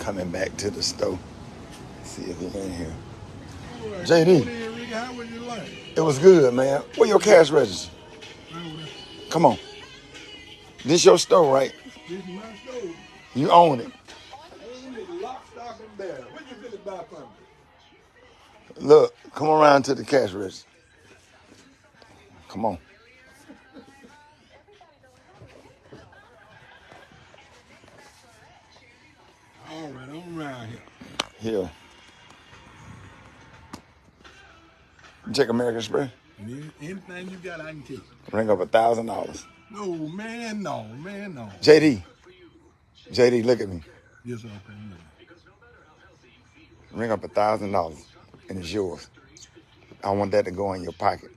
coming back to the store. See if he's in here. Right, JD. Rickey, how was your life? It was good, man. Where your cash register? Come on. This your store, right? This is my store. You own it. Own it, lock, stock, and barrel. What you finna buy from me? Look, come around to the cash register. Come on. All right, I'm around here. Here. You check American Express? Anything you got, I can take. Ring up $1,000. No, man, no. JD, look at me. Yes, okay. Ring up $1,000, and it's yours. I want that to go in your pocket.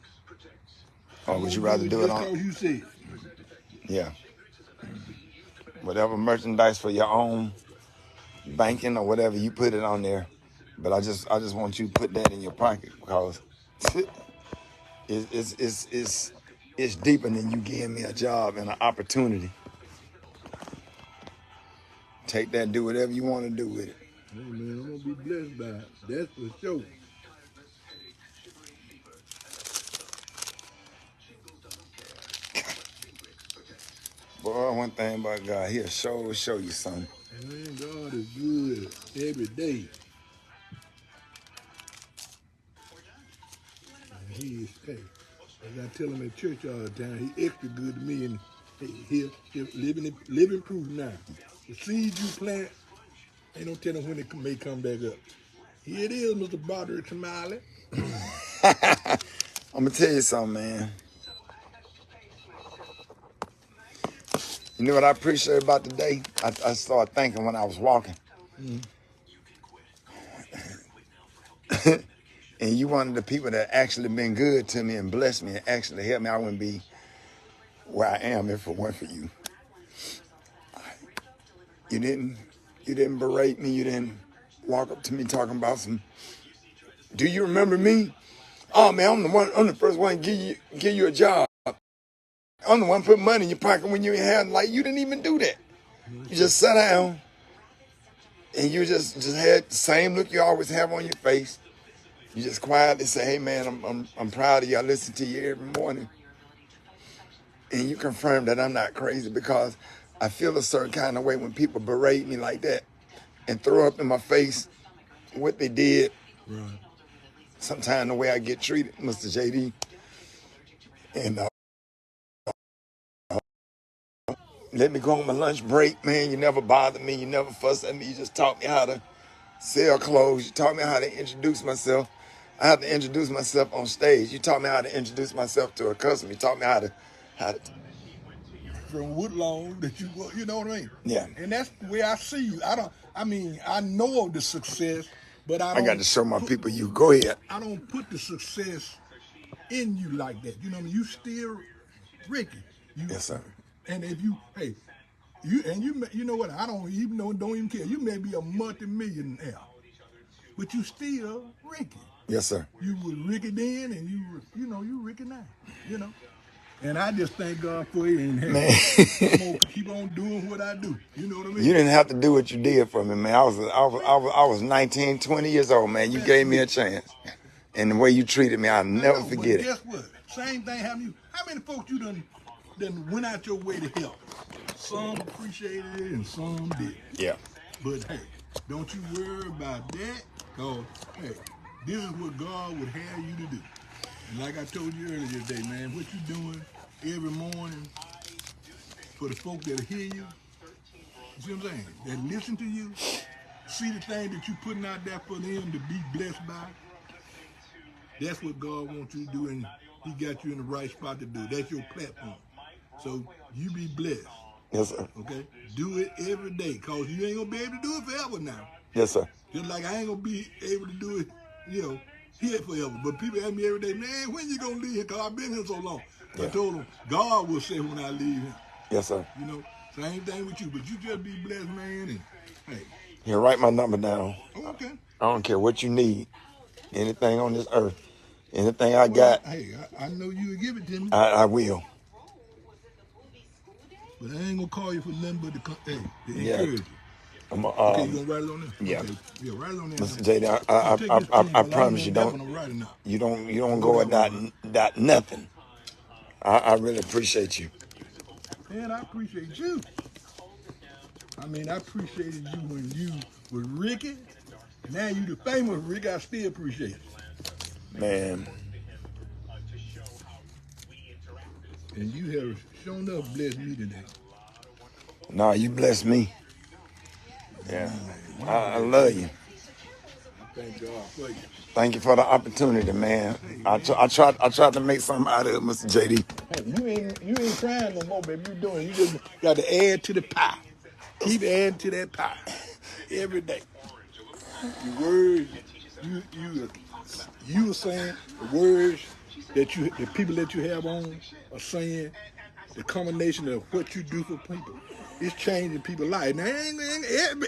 Or would you rather do it on? You said. Yeah. Whatever merchandise for your own banking or whatever, you put it on there. But I just want you to put that in your pocket because it's deeper than you giving me a job and an opportunity. Take that, do whatever you want to do with it. Oh man, I'm gonna be blessed by it. That's for sure. Boy, one thing about God, he'll show you something. Man, God is good every day. And he is, hey, as I tell him at church all the time, he extra good to me, and he's living proof now. The seeds you plant, ain't no telling when it may come back up. Here it is, Mr. Broderick Smiley. I'm gonna tell you something, man. You know what I appreciate about today? I started thinking when I was walking. And you one of the people that actually been good to me and blessed me and actually helped me. I wouldn't be where I am if it weren't for you. You didn't berate me. You didn't walk up to me talking about some. Do you remember me? Oh man, I'm the first one to give you a job. I'm the one put money in your pocket when you ain't had. Like, you didn't even do that. You just sat down and you just had the same look you always have on your face. You just quietly say, "Hey man, I'm proud of you. I listen to you every morning." And you confirm that I'm not crazy, because I feel a certain kind of way when people berate me like that and throw up in my face what they did. Right. Sometimes the way I get treated, Mr. JD. And let me go on my lunch break, man. You never bothered me. You never fussed at me. You just taught me how to sell clothes. You taught me how to introduce myself. I have to introduce myself on stage. You taught me how to introduce myself to a customer. You taught me how to from Woodlawn that you know what I mean? Yeah. And that's the way I see you. I know of the success, but I got to show my people you. Go ahead. I don't put the success in you like that. You know what I mean? You still Rickey. Yes, sir. And if you, hey, you know what? I don't even care. You may be a multi-millionaire, but you still Rickey. Yes, sir. You were Rickey then, and you Rickey now. You know. And I just thank God for you. And hey, I'm gonna keep on doing what I do. You know what I mean? You didn't have to do what you did for me, man. I was 19, 20 years old, man. You gave me a chance. And the way you treated me, I'll never forget it. Guess what? Same thing happened to you. How many folks you done went out your way to help? Some appreciated it and some did. Yeah. But hey, don't you worry about that, because hey, this is what God would have you to do. And like I told you earlier today, man, what you doing every morning for the folk that hear you see what I'm saying? That listen to you, see the thing that you putting out there for them to be blessed by. That's what God wants you to do, and he got you in the right spot to do it. That's your platform. So you be blessed. Yes, sir. Okay? Do it every day, because you ain't going to be able to do it forever now. Yes, sir. Just like I ain't going to be able to do it, here forever. But people ask me every day, man, when you going to leave here? Because I've been here so long. Yeah. I told them, God will say when I leave here. Yes, sir. Same thing with you. But you just be blessed, man. And, hey. Here, write my number down. Oh, okay. I don't care what you need. Anything on this earth. Anything I got. Hey, I know you would give it to me. I will. But I ain't going to call you for nothing but to encourage you. I'm Okay, you gonna write it on there? yeah. Okay, yeah, write it on there. Mr. JD, Now take this pen, I cause I ain't promise you gonna never don't gonna write it now. you don't go Whatever without I'm writing. nothing. I really appreciate you. Man, I appreciate you. I mean, I appreciated you when you was Ricky. Now you the famous Rick. I still appreciate it. Man. And you have shown up blessed me today. Nah, you bless me. Yeah. Man, I love you. thank God for you. Thank you for the opportunity, man. I tried to make something out of it, Mr. JD. Hey, you ain't crying no more, baby. You doing? You just got to add to the pie. Keep adding to that pie every day. Your words, you are saying the words that the people that you have on are saying. The combination of what you do for people, it's changing people's life. Now,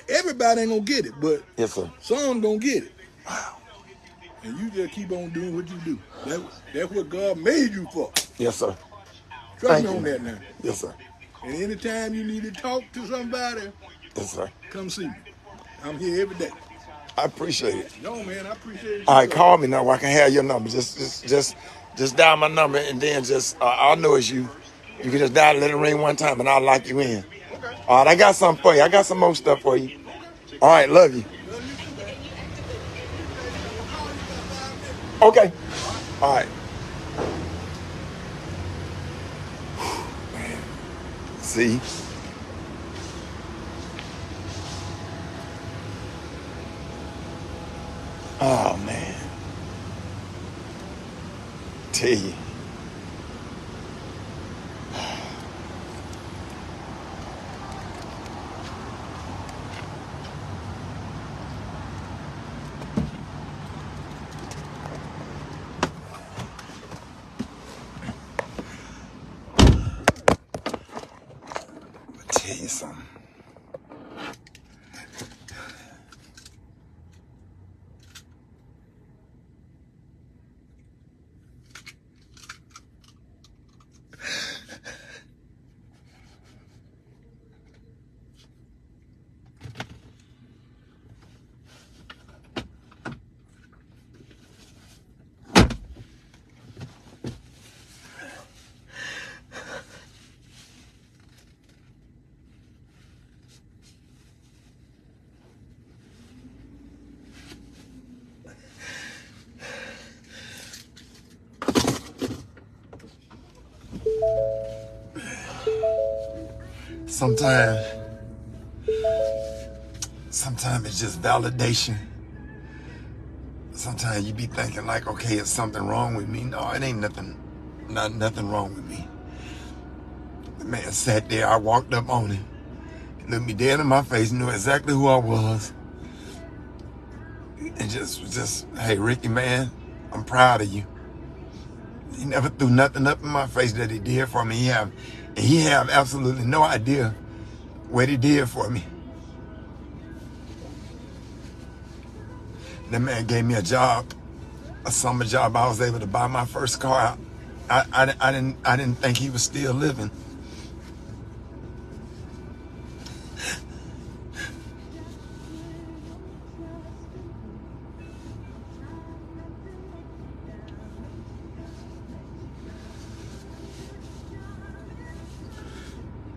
everybody ain't gonna get it, but Yes, sir. some gonna get it. And you just keep on doing what you do. That's what God made you for. Yes, sir. Trust Thank me on you. that now. Yes, sir. And anytime you need to talk to somebody, Yes, sir. come see me. I'm here every day. I appreciate it. No, man, I appreciate it All too, right, brother. call me now. I can have your number. Just dial my number, and then just I'll know it's you. You can just dial it, let it ring one time, and I'll lock you in. Okay. All right, I got something for you. I got some more stuff for you. All right, love you. Love you too, man. I'm gonna call you about 5 minutes. Okay. All right. All right. See? Oh, man. Tell you. Tell you something. Sometimes it's just validation. Sometimes you be thinking like, okay, is something wrong with me? No, it ain't nothing wrong with me. The man sat there, I walked up on him, looked me dead in my face, knew exactly who I was, and just, hey, Ricky, man, I'm proud of you. He never threw nothing up in my face that he did for me. He have absolutely no idea what he did for me. That man gave me a job, a summer job. I was able to buy my first car. I didn't think he was still living.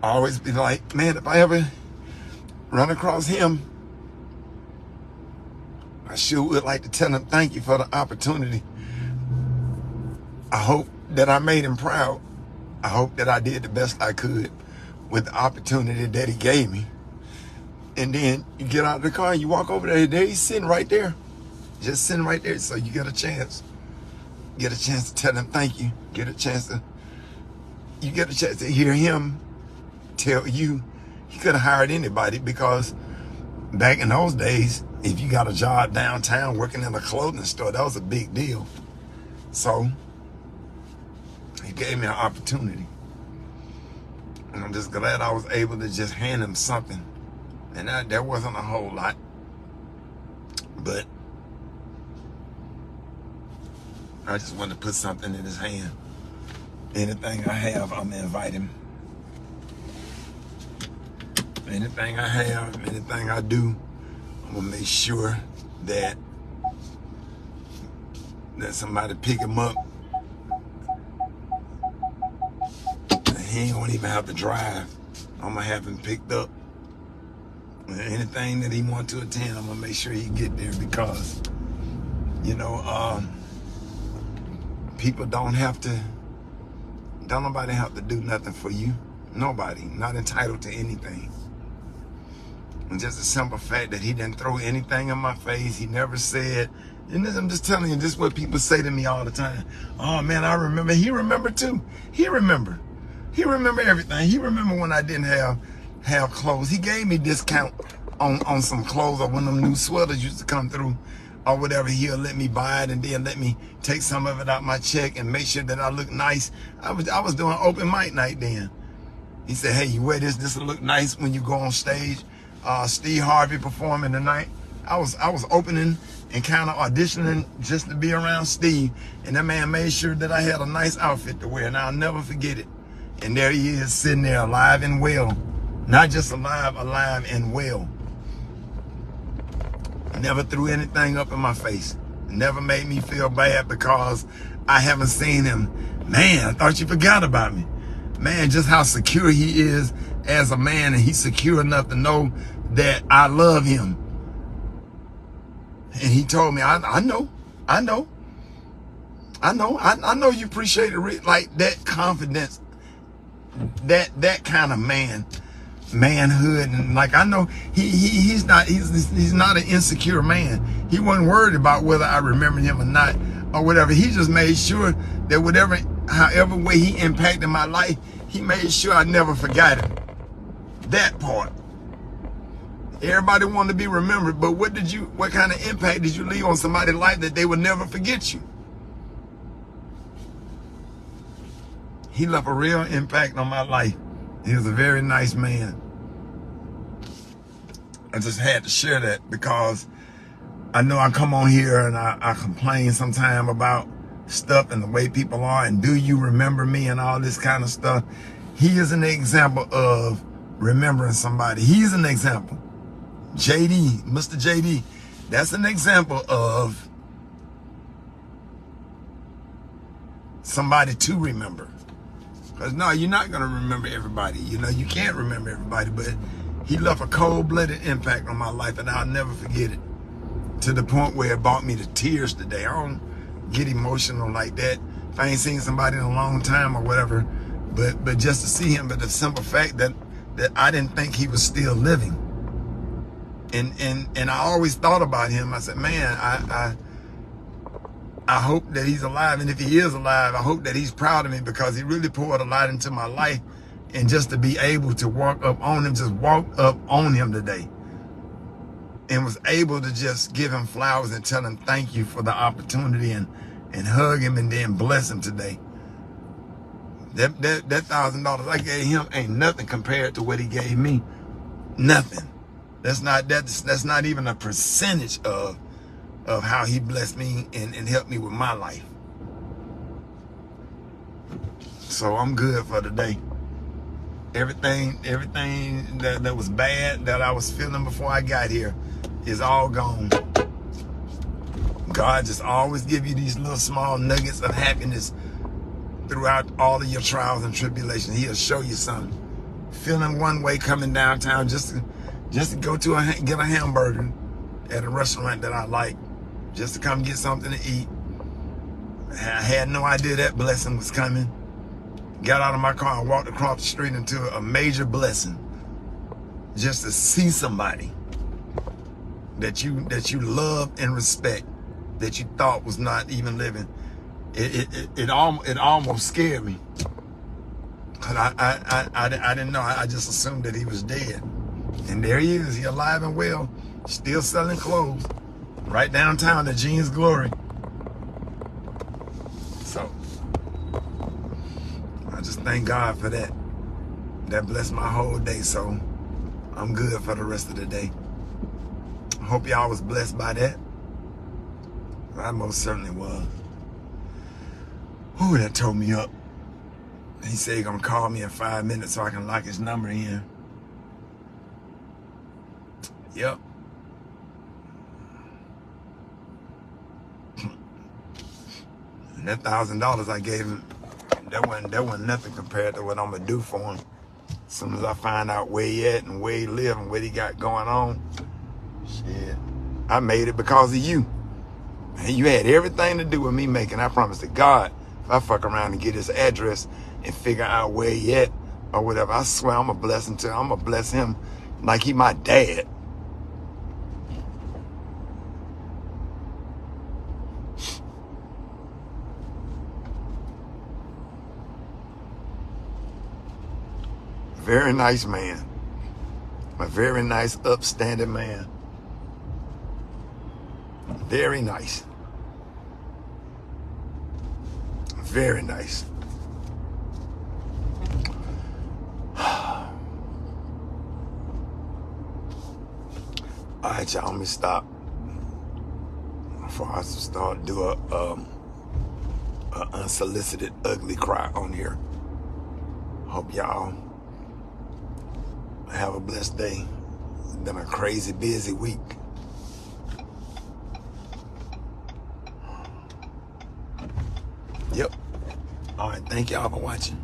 I always be like, man, if I ever run across him, I sure would like to tell him thank you for the opportunity. I hope that I made him proud. I hope that I did the best I could with the opportunity that he gave me. And then you get out of the car and you walk over there, he's sitting right there. Just sitting right there, so you get a chance. Get a chance to tell him thank you. You get a chance to hear him tell you. He could have hired anybody, because back in those days, if you got a job downtown working in a clothing store, that was a big deal. So he gave me an opportunity. And I'm just glad I was able to just hand him something. And that wasn't a whole lot. But I just wanted to put something in his hand. Anything I have, I'm going to invite him. Anything I have, anything I do, I'm gonna make sure that somebody pick him up. He ain't gonna even have to drive. I'm gonna have him picked up. Anything that he want to attend, I'm gonna make sure he get there, because, you know, people don't nobody have to do nothing for you. Nobody, not entitled to anything. And just the simple fact that he didn't throw anything in my face, he never said, and this, I'm just telling you, this is what people say to me all the time. Oh man, I remember. He remembered too. He remembered everything. He remembered when I didn't have clothes. He gave me discount on some clothes, or when them new sweaters used to come through or whatever. He'll let me buy it and then let me take some of it out my check and make sure that I look nice. I was doing open mic night then. He said, hey, you wear this will look nice when you go on stage. Steve Harvey performing tonight. I was opening and kind of auditioning just to be around Steve, and that man made sure that I had a nice outfit to wear, and I'll never forget it. And there he is, sitting there alive and well. Not just alive and well. Never threw anything up in my face. Never made me feel bad because I haven't seen him. Man, I thought you forgot about me. Man, just how secure he is as a man, and he's secure enough to know that I love him. And he told me, I know you appreciate it, like that confidence, that kind of manhood, and like I know he's not an insecure man. He wasn't worried about whether I remembered him or not or whatever. He just made sure that however way he impacted my life, he made sure I never forgot it. That part. Everybody wanted to be remembered, but what kind of impact did you leave on somebody's life that they would never forget you? He left a real impact on my life. He was a very nice man. I just had to share that because I know I come on here and I complain sometime about stuff and the way people are and do you remember me and all this kind of stuff. He is an example of remembering somebody. He's an example. JD, Mr. JD, that's an example of somebody to remember. Because no, you're not going to remember everybody. You know, you can't remember everybody, but he left a cold-blooded impact on my life, and I'll never forget it. To the point where it brought me to tears today. I don't get emotional like that if I ain't seen somebody in a long time or whatever. But just to see him, but the simple fact that I didn't think he was still living. And I always thought about him. I said, man, I hope that he's alive. And if he is alive, I hope that he's proud of me, because he really poured a lot into my life. And just to be able to walk up on him, just walked up on him today. And was able to just give him flowers and tell him thank you for the opportunity and hug him and then bless him today. That $1,000 I gave him ain't nothing compared to what he gave me. Nothing. That's not even a percentage of how he blessed me and helped me with my life. So I'm good for today. Everything that was bad that I was feeling before I got here is all gone. God just always give you these little small nuggets of happiness throughout all of your trials and tribulations. He'll show you something. Feeling one way coming downtown just to go to get a hamburger at a restaurant that I like, just to come get something to eat. I had no idea that blessing was coming. Got out of my car and walked across the street into a major blessing. Just to see somebody that you love and respect, that you thought was not even living. It almost scared me. Cause I didn't know. I just assumed that he was dead. And there he is. He alive and well, still selling clothes right downtown at Jean's Glory. So I just thank God for that. That blessed my whole day. So I'm good for the rest of the day. I hope y'all was blessed by that. I most certainly was. Ooh, that tore me up. He said he's gonna call me in 5 minutes so I can lock his number in. Yep. And that $1,000 I gave him, that wasn't nothing compared to what I'm gonna do for him. As soon as I find out where he at and where he live and what he got going on, shit, I made it because of you. And you had everything to do with me making. I promise to God, if I fuck around and get his address and figure out where he at or whatever, I swear I'm gonna bless him too. I'm gonna bless him like he my dad. Very nice man. A very nice, upstanding man. Very nice. Very nice. All right, y'all, let me stop before I start do a unsolicited ugly cry on here. Hope y'all have a blessed day. It's been a crazy busy week. Yep. All right, thank y'all for watching.